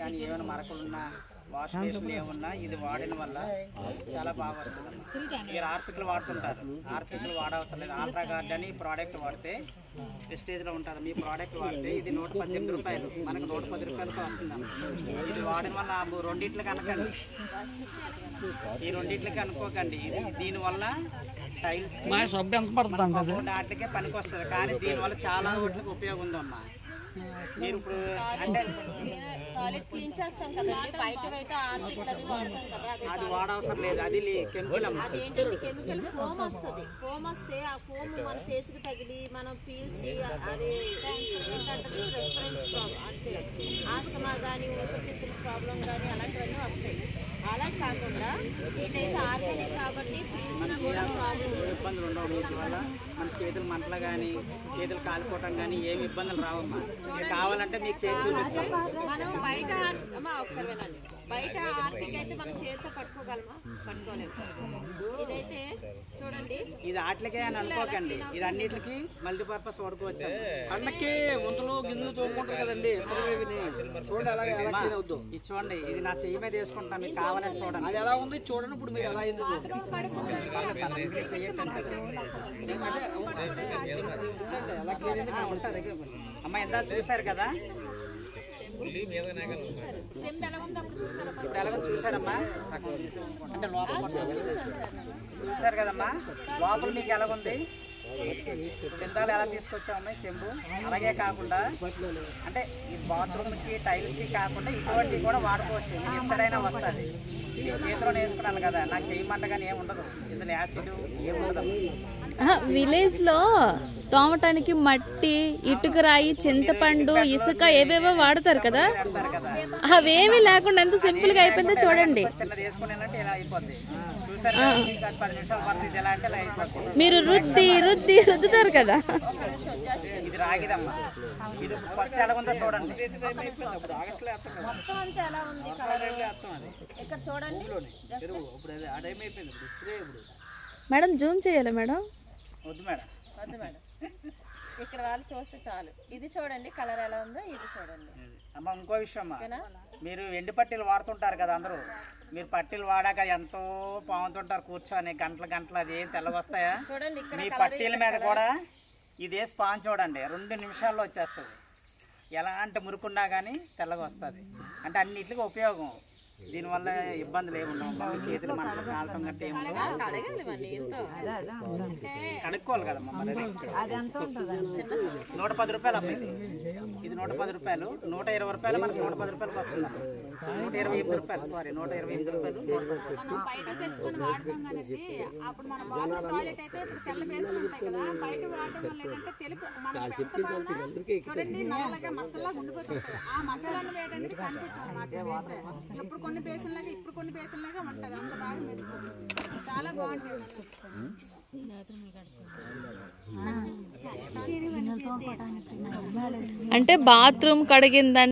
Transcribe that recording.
కానీ ఏమైనా మరకలున్నా వాష్ బేసిన్లు ఏమున్నా ఇది వాడిన వల్ల చాలా బాగా వస్తుంది. మీరు ఆర్పికలు వాడుతుంటారు, ఆర్పికలు వాడవసరం లేదు. ఆల్ట్రా గార్డ్ అని ప్రోడక్ట్ వాడితే ప్రెస్టేజ్లో ఉంటుంది. మీ ప్రోడక్ట్ వాడితే ఇది 118 రూపాయలు, మనకు 110 రూపాయలతో వస్తుందమ్మా. ఇది వాడిన వల్ల రెండిట్లకి అనకండి, ఈ రెండిట్లకి అనుకోకండి. ఇది దీనివల్ల టైల్స్ వాటికే పనికి వస్తుంది, కానీ దీనివల్ల చాలా వాటికి ఉపయోగం ఉందమ్మా. మీరు ఇప్పుడు అంటే టాయిలెట్ క్లీన్ చేస్తాం కదండి, బయటవైతే ఆర్పికల్ అవి వాడతాం కదా, అది వాడవసరం లేదు. అది కెమికల్ అమ్మా. అదేంటంటే కెమికల్ ఫోమ్ వస్తుంది. ఫోమ్ వస్తే ఆ ఫోమ్ మన ఫేస్కి తగిలి మనం పీల్చి అది ఏంటంటే రెస్పిరెన్స్ ప్రాబ్లం, అంటే ఆస్తమా కానీ ఊపిరితిత్తుల ప్రాబ్లం కానీ అలాంటివన్నీ వస్తాయి. అలా కాకుండా ఇదైతే ఆర్గానిక్ కాబట్టి పీల్చిన కూడా ప్రాబ్లం ఇబ్బందులు ఉండవు. వీటి వల్ల మన చేతులు మంటలు కానీ చేతులు కాలిపోవటం కానీ ఏమి ఇబ్బందులు రావమ్మా. కావాలంటే మీకు చేతి చూపిస్తాం. మనం బయట ఒకసారి వినండి, బయట ఆర్పిక్ అయితే మనం చేతితో పట్టుకోగలమా? పట్టుకోలేము. ఇదైతే చూడండి, ఇది ఆటలకే అని అనుకోకండి, ఇది అన్నిటికి మల్టీపర్పస్ వాడుకోవచ్చు. అన్నకి వంతులు గిన్నెలు తోముకుంటారు కదండి, చూడండి అలాగే ఇది చూడండి, ఇది నా చెయ్యి మీద వేసుకుంటాను, మీకు కావాలంటే చూడండి. అది ఎలా ఉంది చూడండి. ఇప్పుడు మీరు ఎలా అయింది ఉంటుంది అమ్మ. ఎంత చూసారు కదా, ఇప్పుడు ఎలాగో చూసారమ్మా, అంటే లోపల చూసారు కదమ్మా, లోపల మీకు ఎలాగుంది, బిందాలు ఎలా తీసుకొచ్చామన్నా చెంబు. అలాగే కాకుండా అంటే ఈ బాత్రూమ్కి టైల్స్కి కాకుండా ఇటువంటివి కూడా వాడుకోవచ్చు. మీకు ఎక్కడైనా వస్తుంది. మీ చేతిలో వేసుకున్నాను కదా, నాకు చేయమంట కానీ ఏమి ఉండదు, ఇందులో యాసిడ్ ఏమి ఉండదు. విలేజ్ లో తోమటానికి మట్టి, ఇటుకరాయి, చింతపండు, ఇసుక ఏవేవో వాడతారు కదా, అవేమీ లేకుండా ఎంత సింపుల్ గా అయిపోయిందో చూడండి. మీరు రుద్దుతారు కదా. ఇది రాగిదమ్మా, ఇది ఫస్ట్ ఎలా ఉందో చూడండి. మొత్తం అంతా ఎలా ఉంది ఇక్కడ చూడండి. మేడం జూమ్ చేయాలి మేడం. వద్దు మేడం, వద్దు మేడం, ఇక్కడ వాళ్ళు చూస్తే చాలు. ఇది చూడండి కలర్ ఎలా ఉందో, ఇది చూడండి అమ్మ. ఇంకో విషయం అమ్మా, మీరు ఎండు పట్టీలు వాడుతుంటారు కదా అందరూ, మీరు పట్టీలు వాడాక ఎంతో పాముతుంటారు కూర్చొని గంటలు. అది ఏం తెల్లగొస్తాయా? చూడండి మీ పట్టీల మీద కూడా ఇదే స్పాన్ చూడండి, 2 నిమిషాల్లో వచ్చేస్తుంది. ఎలాంటి మురుకున్నా కానీ తెల్లగా వస్తుంది. అంటే అన్నిటికీ ఉపయోగం. దీనివల్ల ఇబ్బందులు ఏమి ఉండవు. మీ చేతులు మంటలు కాలటం గట్ట ఏమి కనుక్కోవాలి కదమ్మా. మరి 110 రూపాయలు అమ్మ. ఇది 110 రూపాయలు, 120 రూపాయలు మనకు 110 రూపాయలకి వస్తుంది. 128 రూపాయలు, సారీ 128 రూపాయలు. బయట తెచ్చుకొని వాడతాం కదండి, అప్పుడు మన బాత్రూమ్ టాయిలెట్ అయితే ఇప్పుడు తెల్ల బేసిన్లు ఉంటాయి కదా, బయట వాడటం వల్ల ఏంటంటే తెలుపు చూడండి నల్లగా మచ్చలాగా ఉండిపోతుంది. ఆ మచ్చలన్నీ వేయడానికి కనిపించదు అన్నమాట. వేస్తే ఎప్పుడు కొన్ని బేసిన్లాగా ఇప్పుడు కొన్ని బేసిన్లాగా ఉంటుంది, అంత బాగా మెరుస్తుంది, చాలా బాగుంటుంది. అంటే బాత్రూమ్ కడిగిందని